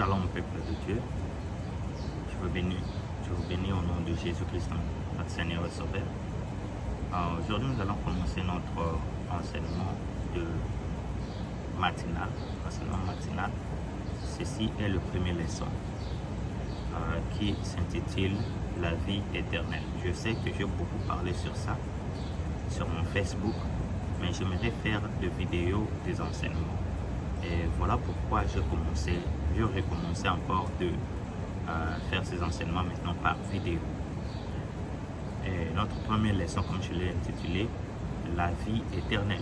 Shalom, peuple de Dieu. Je vous bénis au nom de Jésus-Christ, notre Seigneur et Sauveur. Aujourd'hui, nous allons commencer notre enseignement matinal. Ceci est le premier leçon qui s'intitule La vie éternelle. Je sais que j'ai beaucoup parlé sur ça, sur mon Facebook, mais j'aimerais faire des vidéos, des enseignements. Et voilà pourquoi je recommencer encore de faire ces enseignements maintenant par vidéo. Et notre première leçon, comme je l'ai intitulé, La vie éternelle.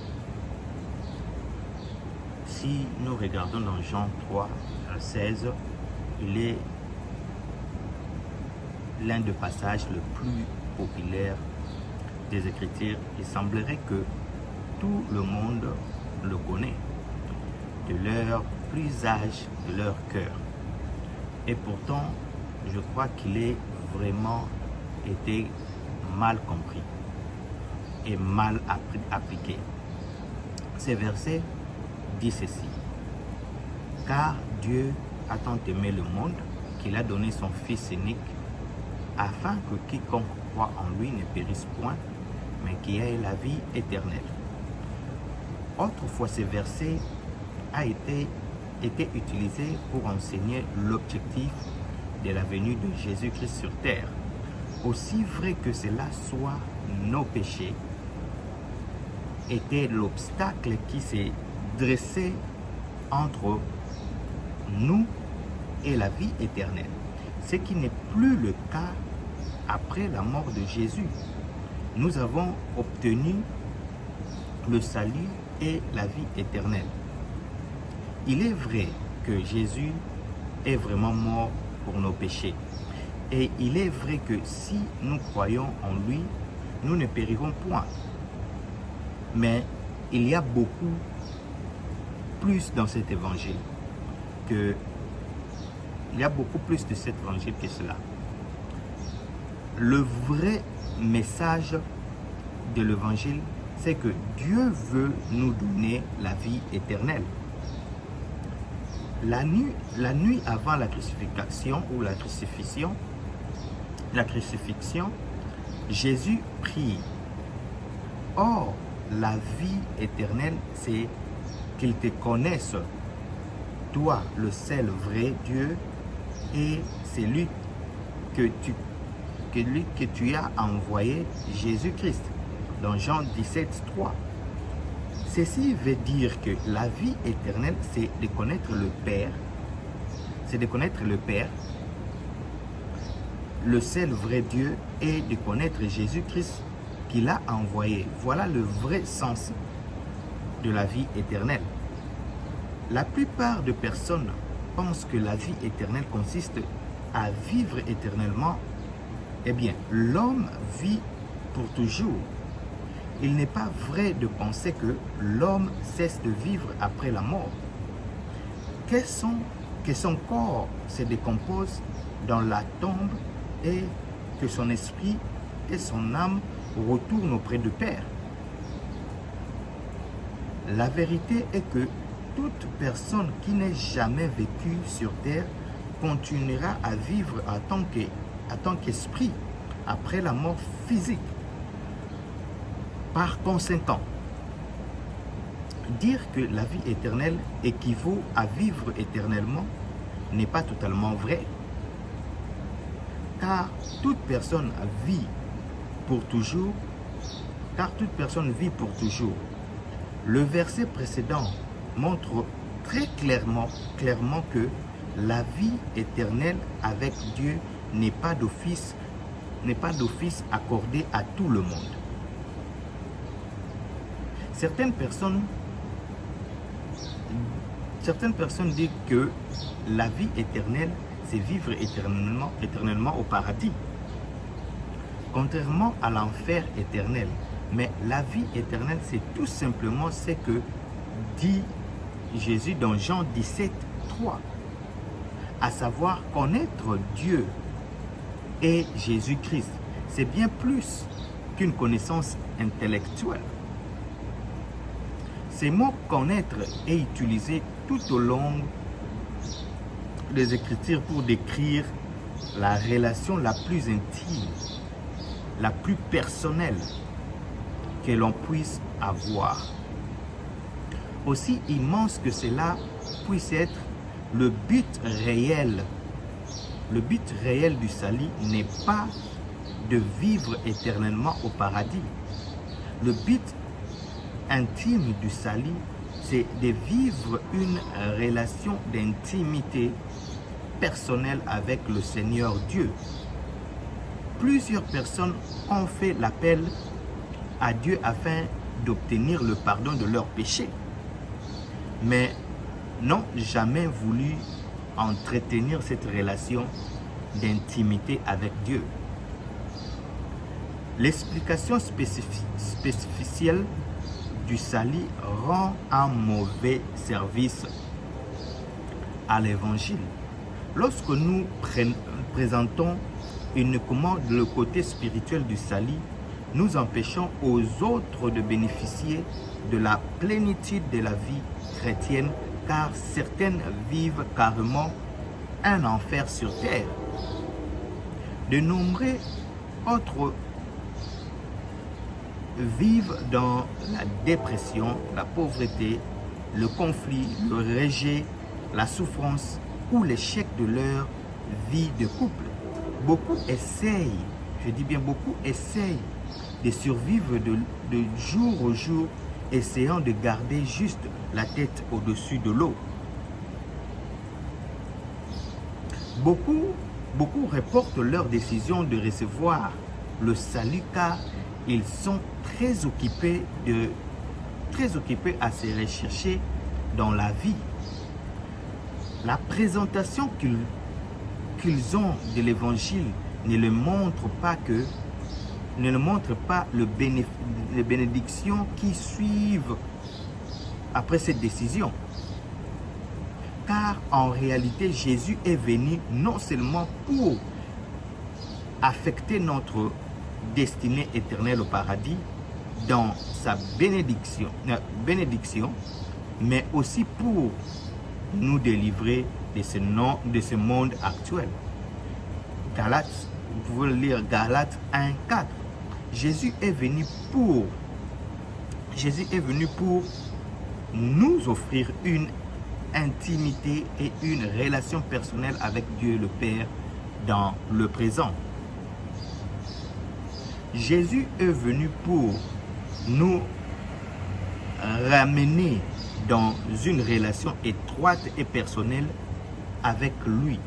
Si nous regardons dans Jean 3, 16, il est l'un des passages le plus populaire des Écritures. Il semblerait que tout le monde le connaît, de leur plus âge, de leur cœur. Et pourtant, je crois qu'il est vraiment été mal compris et mal appliqué. Ces versets disent ceci: car Dieu a tant aimé le monde qu'il a donné son Fils unique, afin que quiconque croit en lui ne périsse point, mais qu'il ait la vie éternelle. Autrefois, ces versets a été utilisé pour enseigner l'objectif de la venue de Jésus-Christ sur terre. Aussi vrai que cela soit, nos péchés étaient l'obstacle qui s'est dressé entre nous et la vie éternelle, ce qui n'est plus le cas après la mort de Jésus. Nous avons obtenu le salut et la vie éternelle. Il est vrai que Jésus est vraiment mort pour nos péchés. Et il est vrai que si nous croyons en lui, nous ne périrons point. Mais il y a beaucoup plus dans cet évangile il y a beaucoup plus de cet évangile que cela. Le vrai message de l'évangile, c'est que Dieu veut nous donner la vie éternelle. La nuit avant la crucifixion ou la crucifixion, Jésus prie. Or, la vie éternelle, c'est qu'ils te connaissent, toi, le seul vrai Dieu, et c'est lui que tu as envoyé, Jésus-Christ, dans Jean 17, 3. Ceci veut dire que la vie éternelle, c'est de connaître le Père, le seul vrai Dieu, et de connaître Jésus-Christ qu'il a envoyé. Voilà le vrai sens de la vie éternelle. La plupart des personnes pensent que la vie éternelle consiste à vivre éternellement. Eh bien, l'homme vit pour toujours. Il n'est pas vrai de penser que l'homme cesse de vivre après la mort. Que son corps se décompose dans la tombe et que son esprit et son âme retournent auprès du Père. La vérité est que toute personne qui n'ait jamais vécu sur terre continuera à vivre en tant qu'esprit après la mort physique. Par conséquent, dire que la vie éternelle équivaut à vivre éternellement n'est pas totalement vrai. Car toute personne vit pour toujours. Le verset précédent montre très clairement que la vie éternelle avec Dieu n'est pas d'office accordée à tout le monde. Certaines personnes disent que la vie éternelle, c'est vivre éternellement au paradis, contrairement à l'enfer éternel. Mais la vie éternelle, c'est tout simplement ce que dit Jésus dans Jean 17, 3, à savoir connaître Dieu et Jésus-Christ. C'est bien plus qu'une connaissance intellectuelle. Ces mots connaître est utilisé tout au long les Écritures pour décrire la relation la plus intime, la plus personnelle que l'on puisse avoir. Aussi immense que cela puisse être, le but réel du salut n'est pas de vivre éternellement au paradis. Le but intime du salut, c'est de vivre une relation d'intimité personnelle avec le Seigneur Dieu. Plusieurs personnes ont fait l'appel à Dieu afin d'obtenir le pardon de leurs péchés, mais n'ont jamais voulu entretenir cette relation d'intimité avec Dieu. L'explication spécificielle du salut rend un mauvais service à l'évangile. Lorsque nous présentons uniquement le côté spirituel du salut, nous empêchons aux autres de bénéficier de la plénitude de la vie chrétienne, car certaines vivent carrément un enfer sur terre. De nombreux autres vivent dans la dépression, la pauvreté, le conflit, le rejet, la souffrance ou l'échec de leur vie de couple. Beaucoup essayent, je dis bien beaucoup essayent de survivre de jour au jour, essayant de garder juste la tête au-dessus de l'eau. Beaucoup reportent leur décision de recevoir le salut car ils sont très occupés à se rechercher dans la vie. La présentation qu'ils ont de l'évangile ne le montre pas les bénédictions qui suivent après cette décision. Car en réalité, Jésus est venu non seulement pour affecter notre destinée éternelle au paradis dans sa bénédiction, mais aussi pour nous délivrer de ce monde actuel. Galates, vous pouvez lire Galates 1:4. Jésus est venu pour nous offrir une intimité et une relation personnelle avec Dieu le Père dans le présent. Jésus est venu pour nous ramener dans une relation étroite et personnelle avec lui.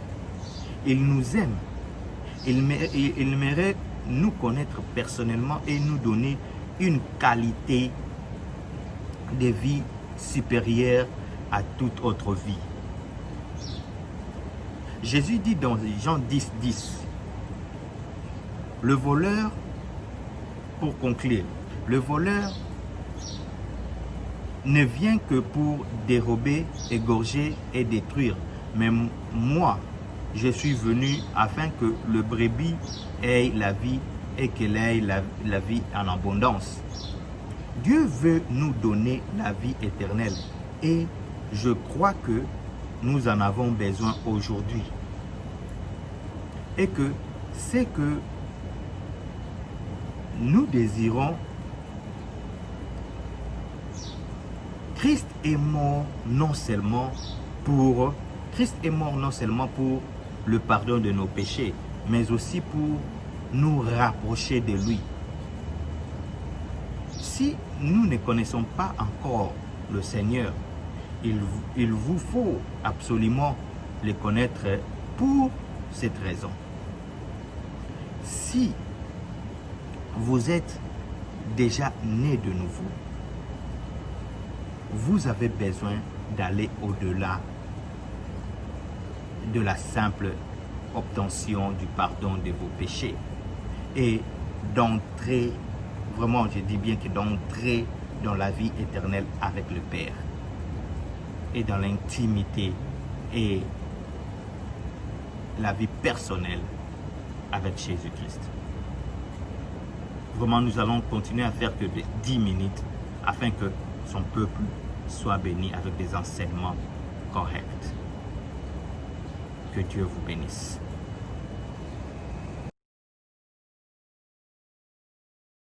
Il nous aime. Il mérite nous connaître personnellement et nous donner une qualité de vie supérieure à toute autre vie. Jésus dit dans Jean 10:10, le voleur, pour conclure, le voleur ne vient que pour dérober, égorger et détruire. Mais moi, je suis venu afin que le brebis ait la vie et qu'elle ait la vie en abondance. Dieu veut nous donner la vie éternelle et je crois que nous en avons besoin aujourd'hui. Et que c'est que nous désirons. Christ est mort non seulement pour le pardon de nos péchés, mais aussi pour nous rapprocher de lui. Si nous ne connaissons pas encore le Seigneur, il vous faut absolument le connaître pour cette raison. Si vous êtes déjà né de nouveau, vous avez besoin d'aller au-delà de la simple obtention du pardon de vos péchés et d'entrer, vraiment je dis bien que d'entrer dans la vie éternelle avec le Père et dans l'intimité et la vie personnelle avec Jésus-Christ. Vraiment, nous allons continuer à faire que de 10 minutes afin que son peuple soit béni avec des enseignements corrects. Que Dieu vous bénisse.